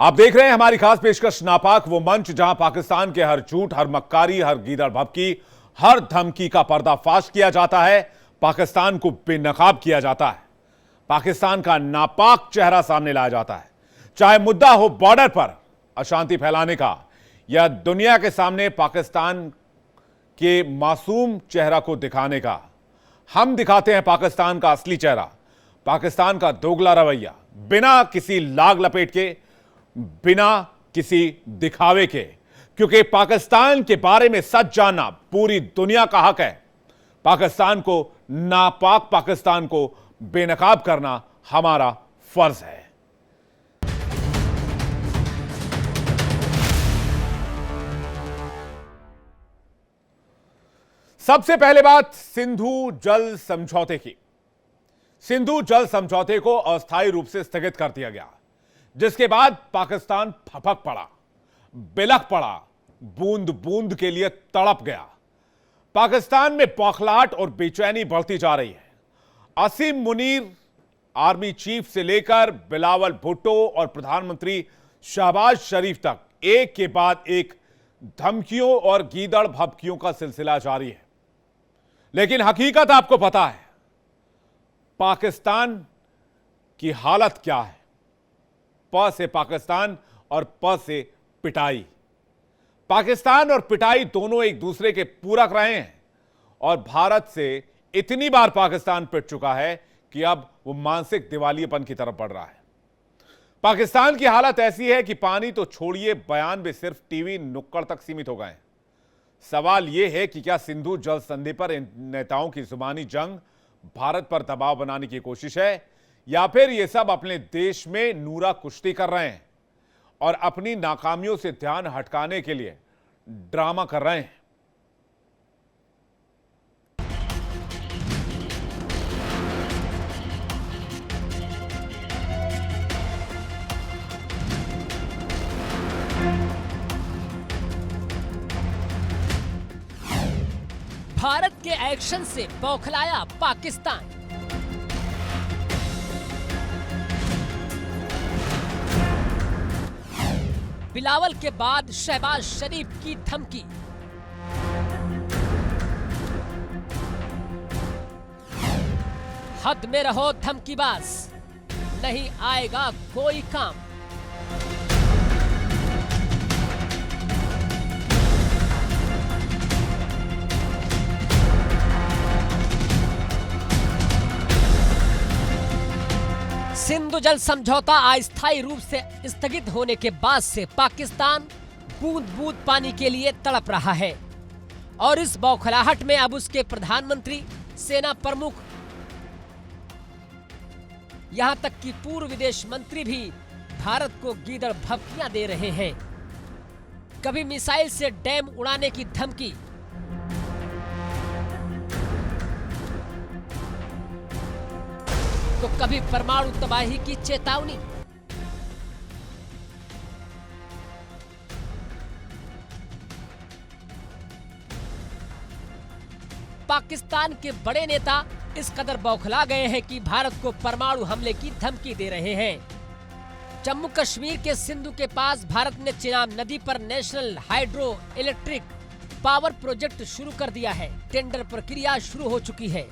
आप देख रहे हैं हमारी खास पेशकश नापाक, वो मंच जहां पाकिस्तान के हर झूठ, हर मक्कारी, हर गीदड़ भभकी, हर धमकी का पर्दाफाश किया जाता है। पाकिस्तान को बेनकाब किया जाता है। पाकिस्तान का नापाक चेहरा सामने लाया जाता है। चाहे मुद्दा हो बॉर्डर पर अशांति फैलाने का या दुनिया के सामने पाकिस्तान के मासूम चेहरा को दिखाने का। हम दिखाते हैं पाकिस्तान का असली चेहरा, पाकिस्तान का दोगला रवैया, बिना किसी लाग लपेट के, बिना किसी दिखावे के, क्योंकि पाकिस्तान के बारे में सच जानना पूरी दुनिया का हक है। पाकिस्तान को नापाक, पाकिस्तान को बेनकाब करना हमारा फर्ज है। सबसे पहले बात सिंधु जल समझौते की। सिंधु जल समझौते को अस्थायी रूप से स्थगित कर दिया गया, जिसके बाद पाकिस्तान फपक पड़ा, बिलख पड़ा, बूंद बूंद के लिए तड़प गया। पाकिस्तान में बौखलाहट और बेचैनी बढ़ती जा रही है। असीम मुनीर, आर्मी चीफ से लेकर बिलावल भुट्टो और प्रधानमंत्री शहबाज शरीफ तक एक के बाद एक धमकियों और गीदड़ भभकियों का सिलसिला जारी है। लेकिन हकीकत आपको पता है, पाकिस्तान की हालत क्या है। प से पाकिस्तान और प से पिटाई। पाकिस्तान और पिटाई दोनों एक दूसरे के पूरक रहे हैं और भारत से इतनी बार पाकिस्तान पिट चुका है कि अब वो मानसिक दिवालियेपन की तरफ बढ़ रहा है। पाकिस्तान की हालत ऐसी है कि पानी तो छोड़िए, बयान भी सिर्फ टीवी नुक्कड़ तक सीमित हो गए हैं। सवाल यह है कि क्या सिंधु जल संधि पर इन नेताओं की जुबानी जंग भारत पर दबाव बनाने की कोशिश है, या फिर ये सब अपने देश में नूरा कुश्ती कर रहे हैं और अपनी नाकामियों से ध्यान हटकाने के लिए ड्रामा कर रहे हैं। भारत के एक्शन से बौखलाया पाकिस्तान। बिलावल के बाद शहबाज शरीफ की धमकी। हद में रहो धमकीबाज, नहीं आएगा कोई काम। सिंधु जल समझौता अस्थायी रूप से स्थगित होने के बाद से पाकिस्तान बूंद बूंद पानी के लिए तड़प रहा है और इस बौखलाहट में अब उसके प्रधानमंत्री, सेना प्रमुख, यहां तक कि पूर्व विदेश मंत्री भी भारत को गीदड़ भभकियां दे रहे हैं। कभी मिसाइल से डैम उड़ाने की धमकी, तो कभी परमाणु तबाही की चेतावनी। पाकिस्तान के बड़े नेता इस कदर बौखला गए हैं कि भारत को परमाणु हमले की धमकी दे रहे हैं। जम्मू कश्मीर के सिंधु के पास भारत ने चिनाब नदी पर national hydro electric power project शुरू कर दिया है। टेंडर प्रक्रिया शुरू हो चुकी है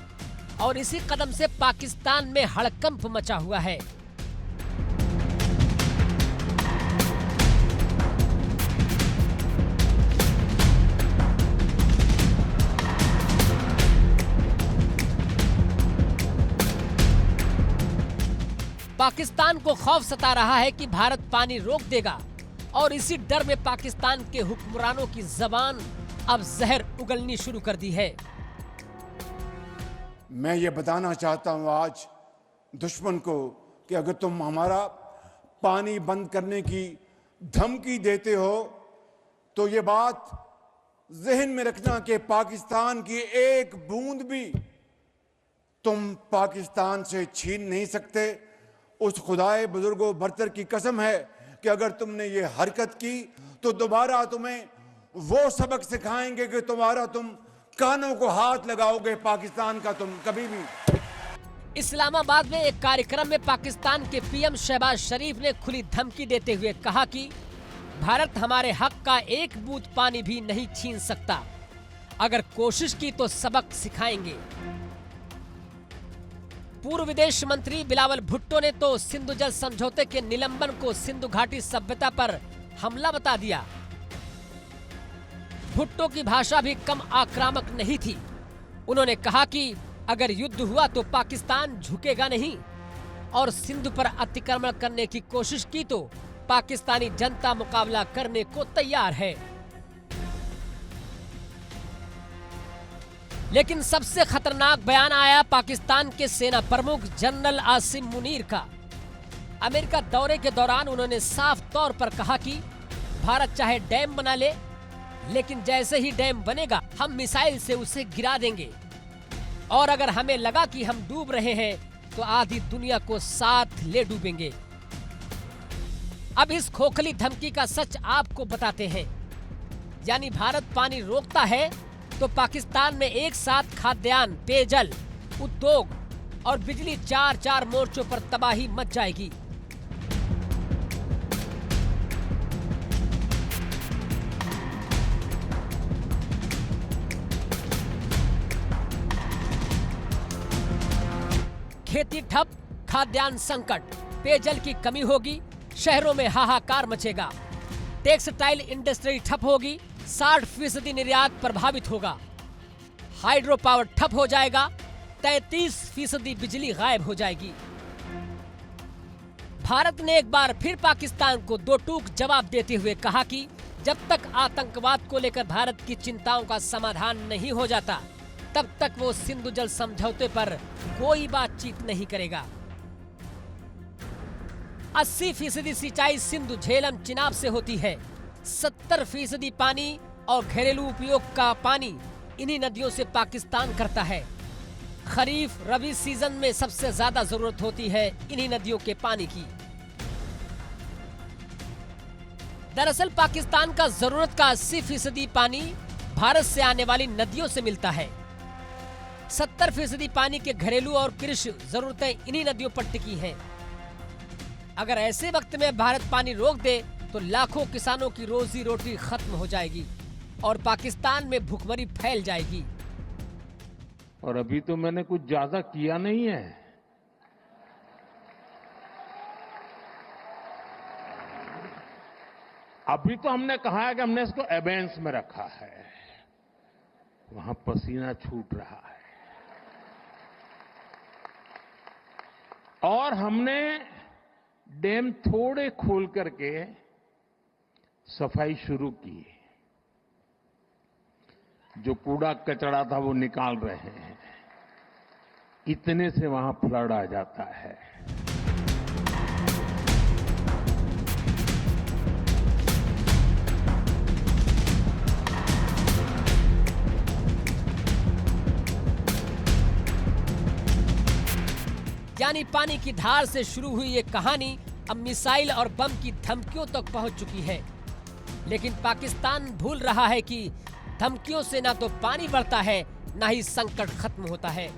और इसी कदम से पाकिस्तान में हड़कंप मचा हुआ है। पाकिस्तान को खौफ सता रहा है कि भारत पानी रोक देगा और इसी डर में पाकिस्तान के हुक्मरानों की जबान अब जहर उगलनी शुरू कर दी है। मैं ये बताना चाहता हूं आज दुश्मन को कि अगर तुम हमारा पानी बंद करने की धमकी देते हो तो ये बात जहन में रखना कि पाकिस्तान की एक बूंद भी तुम पाकिस्तान से छीन नहीं सकते। उस खुदाए बुजुर्गों बरतर की कसम है कि अगर तुमने ये हरकत की तो दोबारा तुम्हें वो सबक सिखाएंगे कि तुम कानों को हाथ लगाओगे पाकिस्तान का तुम कभी भी। इस्लामाबाद में एक कार्यक्रम में पाकिस्तान के पीएम शहबाज शरीफ ने खुली धमकी देते हुए कहा कि भारत हमारे हक का एक बूंद पानी भी नहीं छीन सकता, अगर कोशिश की तो सबक सिखाएंगे। पूर्व विदेश मंत्री बिलावल भुट्टो ने तो सिंधु जल समझौते के निलंबन को सिंधु घाटी सभ्यता पर हमला बता दिया। भुट्टो की भाषा भी कम आक्रामक नहीं थी। उन्होंने कहा कि अगर युद्ध हुआ तो पाकिस्तान झुकेगा नहीं और सिंधु पर अतिक्रमण करने की कोशिश की तो पाकिस्तानी जनता मुकाबला करने को तैयार है। लेकिन सबसे खतरनाक बयान आया पाकिस्तान के सेना प्रमुख जनरल आसिम मुनीर का। अमेरिका दौरे के दौरान उन्होंने साफ तौर पर कहा कि भारत चाहे डैम बना ले, लेकिन जैसे ही डैम बनेगा हम मिसाइल से उसे गिरा देंगे, और अगर हमें लगा कि हम डूब रहे हैं तो आधी दुनिया को साथ ले डूबेंगे। अब इस खोखली धमकी का सच आपको बताते हैं। यानी भारत पानी रोकता है तो पाकिस्तान में एक साथ खाद्यान्न, पेयजल, उद्योग और बिजली चार मोर्चों पर तबाही मच जाएगी। खेती ठप, खाद्यान्न संकट, पेयजल की कमी होगी, शहरों में हाहाकार मचेगा। टेक्सटाइल इंडस्ट्री ठप होगी, 60% निर्यात प्रभावित होगा। हाइड्रो पावर ठप हो जाएगा, 33% बिजली गायब हो जाएगी। भारत ने एक बार फिर पाकिस्तान को दो टूक जवाब देते हुए कहा कि जब तक आतंकवाद को लेकर भारत की चिंताओं का समाधान नहीं हो जाता, तब तक वो सिंधु जल समझौते पर कोई बातचीत नहीं करेगा। 80% सिंचाई सिंधु झेलम चिनाब से होती है। 70% पानी और घरेलू उपयोग का पानी इन्हीं नदियों से पाकिस्तान करता है। खरीफ रबी सीजन में सबसे ज्यादा जरूरत होती है इन्हीं नदियों के पानी की। दरअसल पाकिस्तान का जरूरत का 80% पानी भारत से आने वाली नदियों से मिलता है। 70% पानी के घरेलू और कृषि जरूरतें इन्हीं नदियों पर टिकी हैं। अगर ऐसे वक्त में भारत पानी रोक दे तो लाखों किसानों की रोजी रोटी खत्म हो जाएगी और पाकिस्तान में भुखमरी फैल जाएगी। और अभी तो मैंने कुछ ज्यादा किया नहीं है। अभी तो हमने कहा है कि हमने इसको एबेंस में रखा है, वहां पसीना छूट रहा है। और हमने डैम थोड़े खोल करके सफाई शुरू की। जो कूड़ा कचरा था वो निकाल रहे हैं। इतने से वहां फ्लड आ जाता है। यानी पानी की धार से शुरू हुई ये कहानी अब मिसाइल और बम की धमकियों तक पहुंच चुकी है। लेकिन पाकिस्तान भूल रहा है कि धमकियों से ना तो पानी बढ़ता है, ना ही संकट खत्म होता है।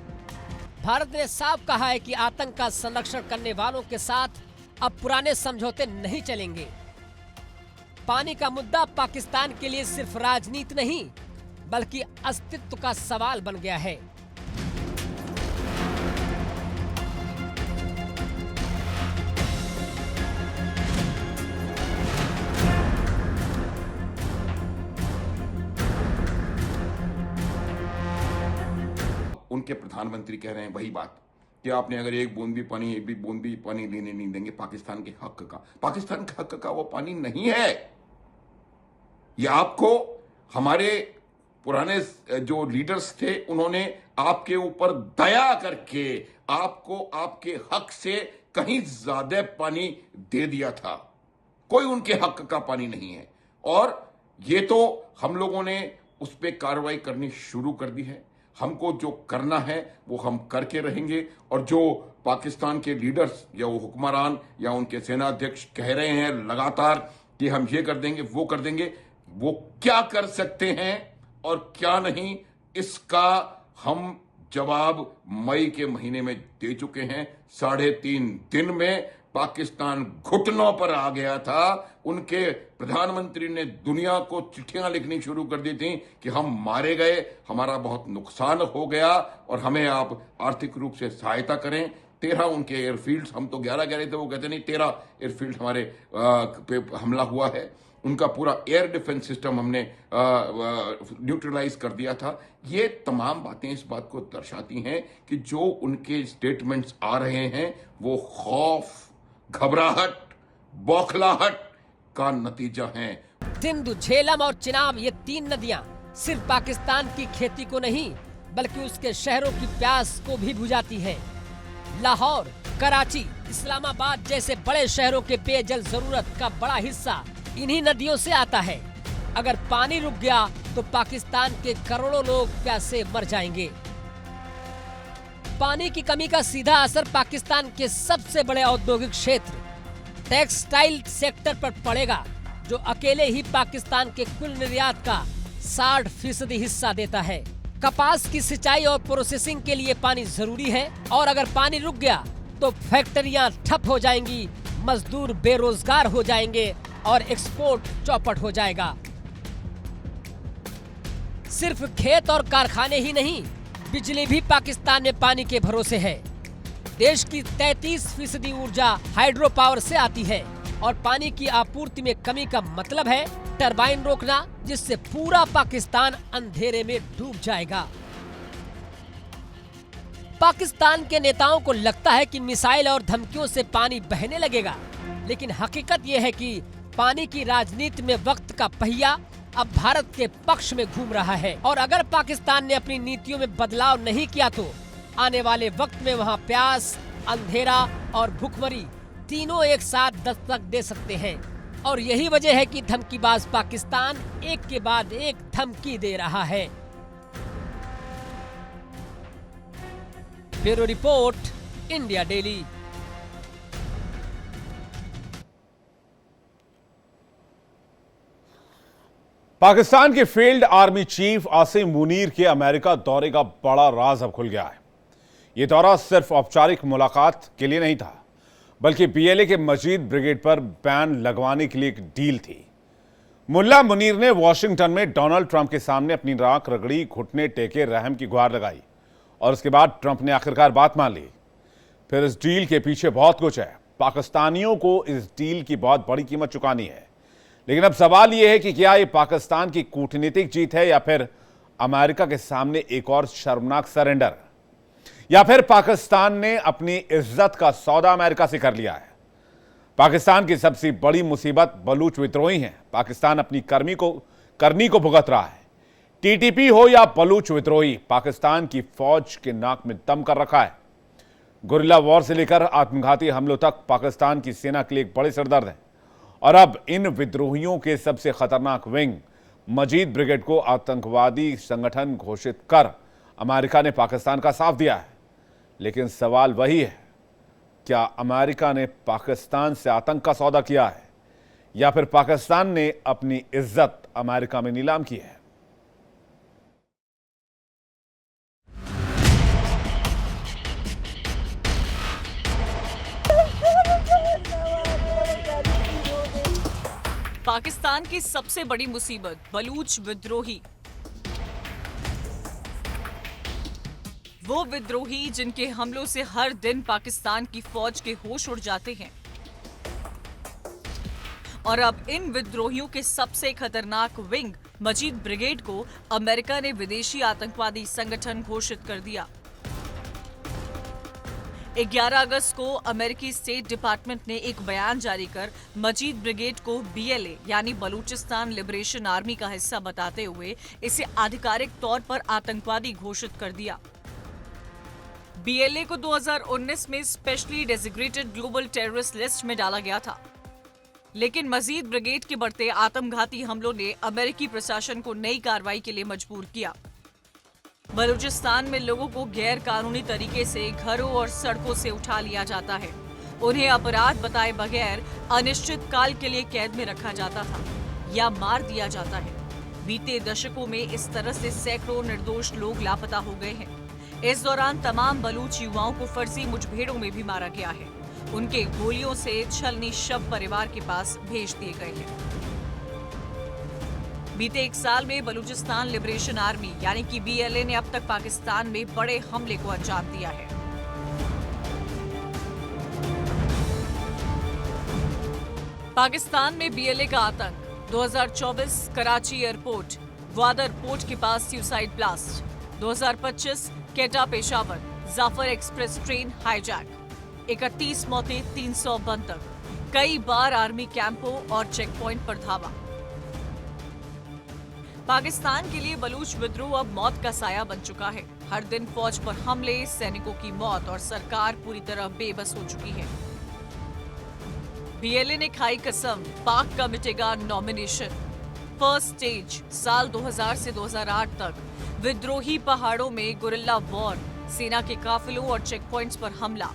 भारत ने साफ कहा है कि आतंक का संरक्षण करने वालों के साथ अब पुराने समझौते नहीं चलेंगे। पानी का मुद्दा पाकिस्तान के लिए सिर्फ राजनीति नहीं, बल्कि अस्तित्व का सवाल बन गया है। उनके प्रधानमंत्री कह रहे हैं वही बात कि आपने अगर एक बूंद भी पानी लेने नहीं देंगे पाकिस्तान के हक का। पाकिस्तान के हक का वो पानी नहीं है। ये आपको हमारे पुराने जो लीडर्स थे उन्होंने आपके ऊपर दया करके आपको आपके हक से कहीं ज्यादा पानी दे दिया था। कोई उनके हक का पानी नहीं है और ये तो हम लोगों ने उस पर कार्रवाई करनी शुरू कर दी है। हमको जो करना है वो हम करके रहेंगे और जो पाकिस्तान के लीडर्स या वो हुक्मरान या उनके सेना अध्यक्ष कह रहे हैं लगातार कि हम ये कर देंगे वो कर देंगे, वो क्या कर सकते हैं और क्या नहीं, इसका हम जवाब मई के महीने में दे चुके हैं। 3.5 दिन में पाकिस्तान घुटनों पर आ गया था। उनके प्रधानमंत्री ने दुनिया को चिट्ठियां लिखनी शुरू कर दी थी कि हम मारे गए, हमारा बहुत नुकसान हो गया और हमें आप आर्थिक रूप से सहायता करें। 13 उनके एयरफील्ड, हम तो 11 कह रहे थे, वो कहते नहीं 13 एयरफील्ड हमारे पे हमला हुआ है। उनका पूरा एयर डिफेंस सिस्टम हमने न्यूट्रलाइज कर दिया था। ये तमाम बातें इस बात को दर्शाती हैं कि जो उनके स्टेटमेंट्स आ रहे हैं वो खौफ, घबराहट, बौखलाहट का नतीजा है। सिंधु, झेलम और चिनाब, ये 3 नदियां सिर्फ पाकिस्तान की खेती को नहीं बल्कि उसके शहरों की प्यास को भी बुझाती है। लाहौर, कराची, इस्लामाबाद जैसे बड़े शहरों के पेयजल जरूरत का बड़ा हिस्सा इन्हीं नदियों से आता है। अगर पानी रुक गया तो पाकिस्तान के करोड़ों लोग प्यासे मर जाएंगे। पानी की कमी का सीधा असर पाकिस्तान के सबसे बड़े औद्योगिक क्षेत्र टेक्सटाइल सेक्टर पर पड़ेगा, जो अकेले ही पाकिस्तान के कुल निर्यात का 60% हिस्सा देता है। कपास की सिंचाई और प्रोसेसिंग के लिए पानी जरूरी है और अगर पानी रुक गया तो फैक्ट्रियां ठप हो जाएंगी, मजदूर बेरोजगार हो जाएंगे और एक्सपोर्ट चौपट हो जाएगा। सिर्फ खेत और कारखाने ही नहीं, बिजली भी पाकिस्तान में पानी के भरोसे है। देश की 33% ऊर्जा हाइड्रो पावर से आती है और पानी की आपूर्ति में कमी का मतलब है टरबाइन रोकना, जिससे पूरा पाकिस्तान अंधेरे में डूब जाएगा। पाकिस्तान के नेताओं को लगता है कि मिसाइल और धमकियों से पानी बहने लगेगा, लेकिन हकीकत यह है कि पानी की राजनीति में वक्त का पहिया अब भारत के पक्ष में घूम रहा है और अगर पाकिस्तान ने अपनी नीतियों में बदलाव नहीं किया तो आने वाले वक्त में वहां प्यास, अंधेरा और भूखमरी तीनों एक साथ दस्तक दे सकते हैं। और यही वजह है कि धमकीबाज पाकिस्तान एक के बाद एक धमकी दे रहा है। Bureau report, India daily. Pakistan के field army chief Asim Munir के अमेरिका दौरे का बड़ा राज अब खुल गया है। यह दौरा सिर्फ औपचारिक मुलाकात के लिए नहीं था, बल्कि बीएलए के मजीद ब्रिगेड पर बैन लगवाने के लिए एक डील थी। मुल्ला मुनीर ने वॉशिंगटन में डोनाल्ड ट्रंप के सामने अपनी नाक रगड़ी, घुटने टेके, रहम की गुहार लगाई और उसके बाद ट्रंप ने आखिरकार बात मान ली। फिर इस डील के पीछे बहुत कुछ है। पाकिस्तानियों को इस डील की बहुत बड़ी कीमत चुकानी है, लेकिन अब सवाल यह है कि क्या यह पाकिस्तान की कूटनीतिक जीत है या फिर अमेरिका के सामने एक और शर्मनाक सरेंडर, या फिर पाकिस्तान ने अपनी इज्जत का सौदा अमेरिका से कर लिया है। पाकिस्तान की सबसे बड़ी मुसीबत बलूच विद्रोही है। पाकिस्तान अपनी करनी को भुगत रहा है। टीटीपी हो या बलूच विद्रोही, पाकिस्तान की फौज के नाक में दम कर रखा है। गुरिल्ला वॉर से लेकर आत्मघाती हमलों तक पाकिस्तान की सेना के लिए एक बड़े सिरदर्द है और अब इन विद्रोहियों के सबसे खतरनाक विंग मजीद ब्रिगेड को आतंकवादी संगठन घोषित कर अमेरिका ने पाकिस्तान का साथ दिया है। लेकिन सवाल वही है, क्या अमेरिका ने पाकिस्तान से आतंक का सौदा किया है या फिर पाकिस्तान ने अपनी इज्जत अमेरिका में नीलाम की है? पाकिस्तान की सबसे बड़ी मुसीबत बलूच विद्रोही, वो विद्रोही जिनके हमलों से हर दिन पाकिस्तान की फौज के होश उड़ जाते हैं। और अब इन विद्रोहियों के सबसे खतरनाक विंग मजीद ब्रिगेड को अमेरिका ने विदेशी आतंकवादी संगठन घोषित कर दिया। 11 अगस्त को अमेरिकी स्टेट डिपार्टमेंट ने एक बयान जारी कर मजीद ब्रिगेड को बीएलए यानी बलूचिस्तान लिबरेशन आर्मी का हिस्सा बताते हुए इसे आधिकारिक तौर पर आतंकवादी घोषित कर दिया। बीएलए को 2019 में specially designated global terrorist list में डाला गया था, लेकिन मजीद ब्रिगेड के बढ़ते आत्मघाती हमलों ने अमेरिकी प्रशासन को नई कार्रवाई के लिए मजबूर किया। बलूचिस्तान में लोगों को गैर कानूनी तरीके से घरों और सड़कों से उठा लिया जाता है। उन्हें अपराध बताए बगैर अनिश्चित काल के लिए कैद में रखा जाता था या मार दिया जाता है। बीते दशकों में इस तरह से सैकड़ों निर्दोष लोग लापता हो गए हैं। इस दौरान तमाम बलूच युवाओं को फर्जी मुठभेड़ों में भी मारा गया है। उनके गोलियों से छलनी शव परिवार के पास भेज दिए गए हैं। बीते एक साल में बलूचिस्तान लिबरेशन आर्मी यानी कि BLA ने अब तक पाकिस्तान में बड़े हमले को अंजाम दिया है। पाकिस्तान में BLA का आतंक 2024 कराची एयरपोर्ट ग्वादर पोर्ट के पास suicide blast, 2025 Quetta Peshawar Jaffar express train hijack, 31 मौतें 300 बंधक, कई बार आर्मी कैंपों और चेक पॉइंट पर धावा। पाकिस्तान के लिए बलूच विद्रोह अब मौत का साया बन चुका है। हर दिन फौज पर हमले, सैनिकों की मौत और सरकार पूरी तरह बेबस हो चुकी है। BLA ने खाई कसम, पाक का मिटेगा नॉमिनेशन। फर्स्ट स्टेज साल 2000 से 2008 तक विद्रोही पहाड़ों में गुरिल्ला वॉर, सेना के काफिलों और चेक पॉइंट्स पर हमला।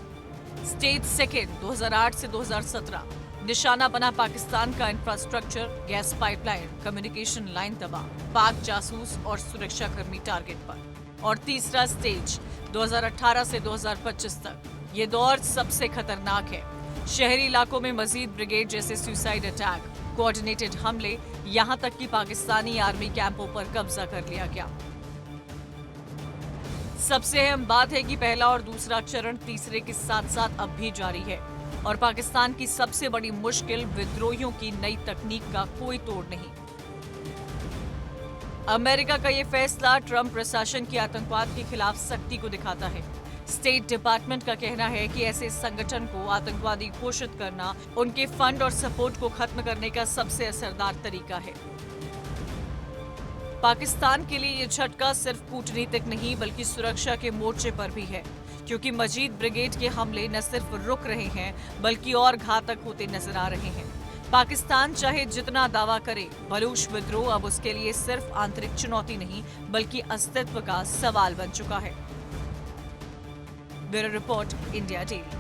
स्टेज सेकेंड 2008 से 2017 निशाना बना पाकिस्तान का infrastructure, gas pipeline, communication line तबाह, पाक जासूस और सुरक्षाकर्मी टारगेट पर। और तीसरा स्टेज 2018 से 2025 तक। ये दौर सबसे खतरनाक है। शहरी इलाकों में मजीद ब्रिगेड जैसे सुसाइड अटैक, कोऑर्डिनेटेड हमले, यहां तक कि पाकिस्तानी आर्मी कैंपों पर कब्जा कर लिया गया। सबसे अहम बात है कि पहला और दूसरा चरण तीसरे के साथ साथ अब भी जारी है और पाकिस्तान की सबसे बड़ी मुश्किल विद्रोहियों की नई तकनीक का कोई तोड़ नहीं। अमेरिका का ये फैसला ट्रंप प्रशासन की आतंकवाद के खिलाफ सख्ती को दिखाता है। स्टेट डिपार्टमेंट का कहना है कि ऐसे संगठन को आतंकवादी घोषित करना उनके फंड और सपोर्ट को खत्म करने का सबसे असरदार तरीका है। पाकिस्तान के लिए ये झटका सिर्फ कूटनीतिक नहीं बल्कि सुरक्षा के मोर्चे पर भी है, क्योंकि मजीद ब्रिगेड के हमले न सिर्फ रुक रहे हैं बल्कि और घातक होते नजर आ रहे हैं। पाकिस्तान चाहे जितना दावा करे, बलूच विद्रोह अब उसके लिए सिर्फ आंतरिक चुनौती नहीं बल्कि अस्तित्व का सवाल बन चुका है। Bureau report, India daily.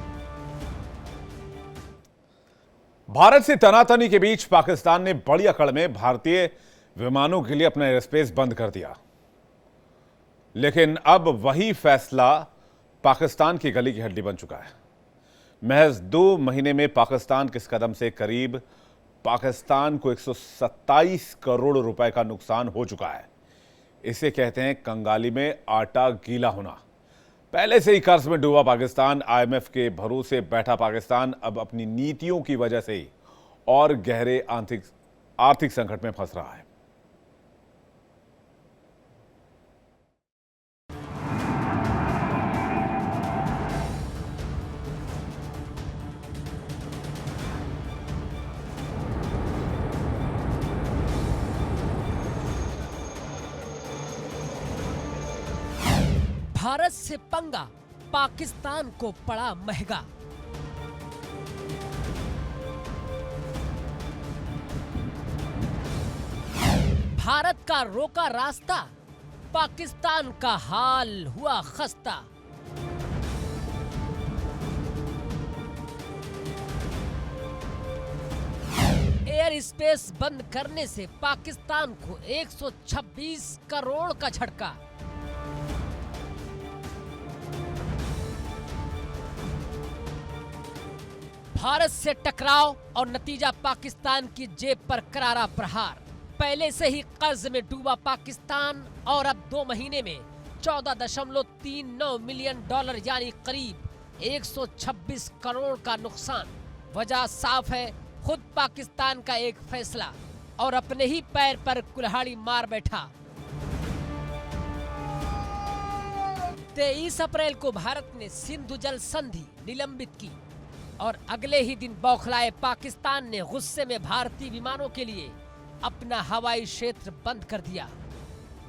Bharat से तनातनी के बीच पाकिस्तान ने बड़ी अकड़ में भारतीय विमानों के लिए अपना एयर स्पेस बंद कर दिया, लेकिन अब वही फैसला पाकिस्तान की गली की हड्डी बन चुका है। महज 2 महीने में पाकिस्तान के इस कदम से करीब पाकिस्तान को 127 करोड़ रुपए का नुकसान हो चुका है। इसे कहते हैं कंगाली में आटा गीला होना। पहले से ही कर्ज में डूबा पाकिस्तान, IMF के भरोसे बैठा पाकिस्तान अब अपनी नीतियों की वजह से ही और गहरे आर्थिक संकट में फंस रहा है। भारत से पंगा पाकिस्तान को पड़ा महंगा। भारत का रोका रास्ता, पाकिस्तान का हाल हुआ खस्ता। एयर स्पेस बंद करने से पाकिस्तान को 126 करोड़ का झटका। भारत से टकराव और नतीजा पाकिस्तान की जेब पर करारा प्रहार। पहले से ही कर्ज में डूबा पाकिस्तान और अब 2 महीने में $14.39 मिलियन यानी करीब 126 करोड़ का नुकसान। वजह साफ है, खुद पाकिस्तान का एक फैसला और अपने ही पैर पर कुल्हाड़ी मार बैठा। 23 अप्रैल को भारत ने सिंधु जल संधि निलंबित की और अगले ही दिन बौखलाए पाकिस्तान ने गुस्से में भारतीय विमानों के लिए अपना हवाई क्षेत्र बंद कर दिया।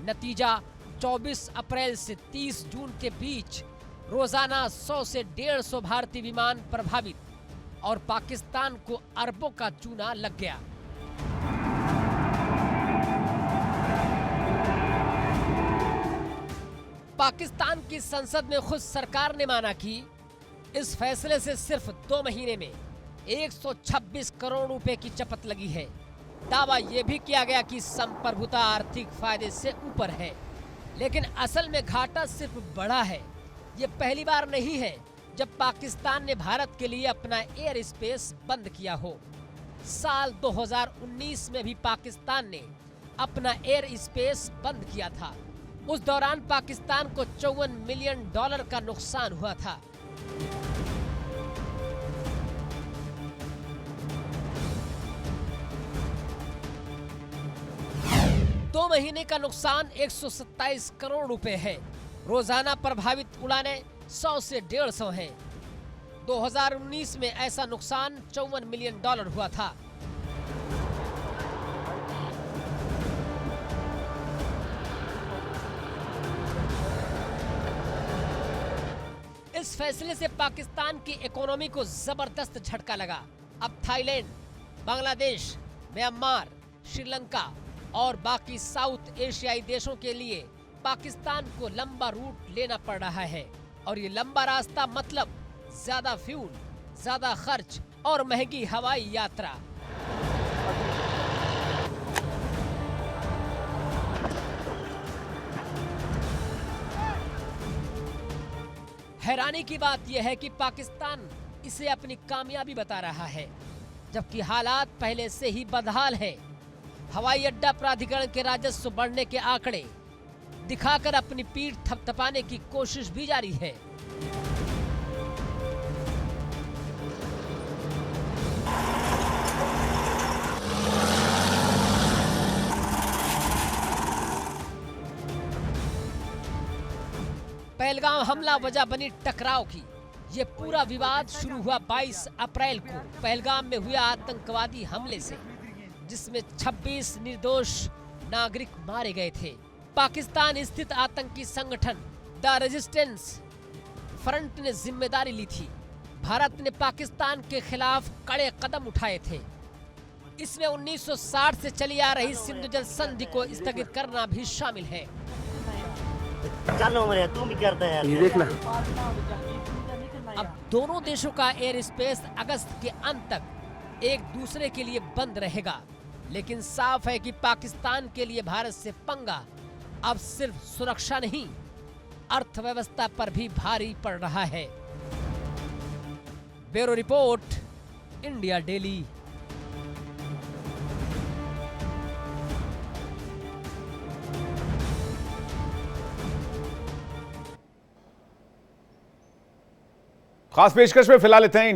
नतीजा 24 अप्रैल से 30 जून के बीच रोजाना 100 से 150 भारतीय विमान प्रभावित और पाकिस्तान को अरबों का चूना लग गया। पाकिस्तान की संसद में खुद सरकार ने माना कि इस फैसले से सिर्फ 2 महीने में 126 करोड़ रुपए की चपत लगी है। दावा यह भी किया गया कि संप्रभुता आर्थिक फायदे से ऊपर है, लेकिन असल में घाटा सिर्फ बढ़ा है। ये पहली बार नहीं है जब पाकिस्तान ने भारत के लिए अपना एयर स्पेस बंद किया हो। साल 2019 में भी पाकिस्तान ने अपना एयर स्पेस बंद किया था। उस दौरान पाकिस्तान को $54 मिलियन का नुकसान हुआ था। दो महीने का नुकसान 127 करोड़ रुपए है। रोजाना प्रभावित उड़ानें 100 से 150 हैं। 2019 में ऐसा नुकसान $54 मिलियन हुआ था। इस फैसले से पाकिस्तान की इकोनॉमी को जबरदस्त झटका लगा। अब थाईलैंड, बांग्लादेश, म्यांमार, श्रीलंका और बाकी साउथ एशियाई देशों के लिए पाकिस्तान को लंबा रूट लेना पड़ रहा है। और ये लंबा रास्ता मतलब ज्यादा फ्यूल, ज्यादा खर्च और महंगी हवाई यात्रा। हैरानी की बात यह है कि पाकिस्तान इसे अपनी कामयाबी बता रहा है, जबकि हालात पहले से ही बदहाल हैं। हवाई अड्डा प्राधिकरण के राजस्व बढ़ने के आंकड़े दिखाकर अपनी पीठ थपथपाने की कोशिश भी जारी है। पहलगाम हमला वजह बनी टकराव की। ये पूरा विवाद शुरू हुआ 22 अप्रैल को पहलगाम में हुए आतंकवादी हमले से, जिसमें 26 निर्दोष नागरिक मारे गए थे। पाकिस्तान स्थित आतंकी संगठन द रेजिस्टेंस फ्रंट ने जिम्मेदारी ली थी। भारत ने पाकिस्तान के खिलाफ कड़े कदम उठाए थे। इसमें 1960 से चली आ रही सिंधु जल संधि को स्थगित करना भी शामिल है। चलो मरे, तू भी करता है ये देखना। अब दोनों देशों का एयर स्पेस अगस्त के अंत तक एक दूसरे के लिए बंद रहेगा, लेकिन साफ है कि पाकिस्तान के लिए भारत से पंगा अब सिर्फ सुरक्षा नहीं, अर्थव्यवस्था पर भी भारी पड़ रहा है। Bureau report, India daily. खास पेशकश में फिलहाल इतना ही।